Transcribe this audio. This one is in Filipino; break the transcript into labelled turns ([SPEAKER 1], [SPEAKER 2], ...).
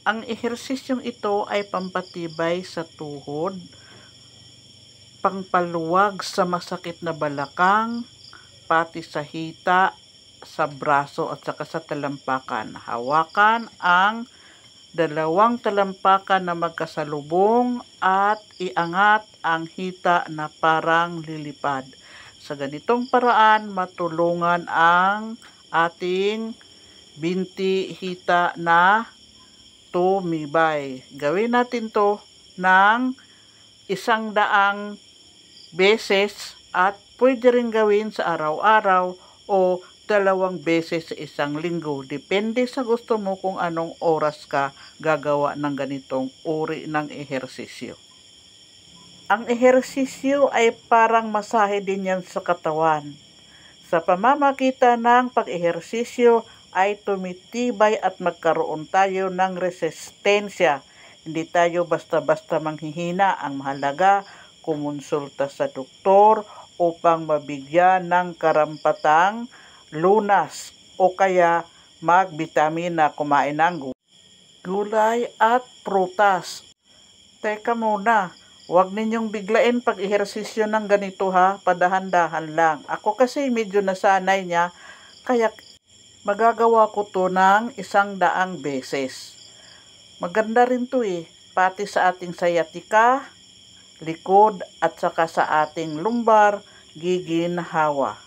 [SPEAKER 1] Ang ehersisyong ito ay pampatibay sa tuhod, pangpaluwag sa masakit na balakang, pati sa hita, sa braso at saka sa talampakan. Hawakan ang dalawang talampakan na magkasalubong at iangat ang hita na parang lilipad. Sa ganitong paraan, matulungan ang ating binti hita na tumibay. Gawin natin to ng 100 beses at pwede rin gawin sa araw-araw o 2 beses sa isang linggo. Depende sa gusto mo kung anong oras ka gagawa ng ganitong uri ng ehersisyo. Ang ehersisyo ay parang masahe din yan sa katawan. Sa pamamagitan ng pag-ehersisyo ay tumitibay at magkaroon tayo ng resistensya. Hindi tayo basta-basta manghihina. Ang mahalaga, kumonsulta sa doktor upang mabigyan ng karampatang lunas o kaya magbitamina, kumain ng gulay at prutas. Teka muna, huwag ninyong biglain pag-ehersisyo ng ganito ha, padahan-dahan lang. Ako kasi medyo nasanay niya, kaya magagawa ko to ng 100 beses. Maganda rin to pati sa ating sciatica, likod at saka sa ating lumbar, giginhawa.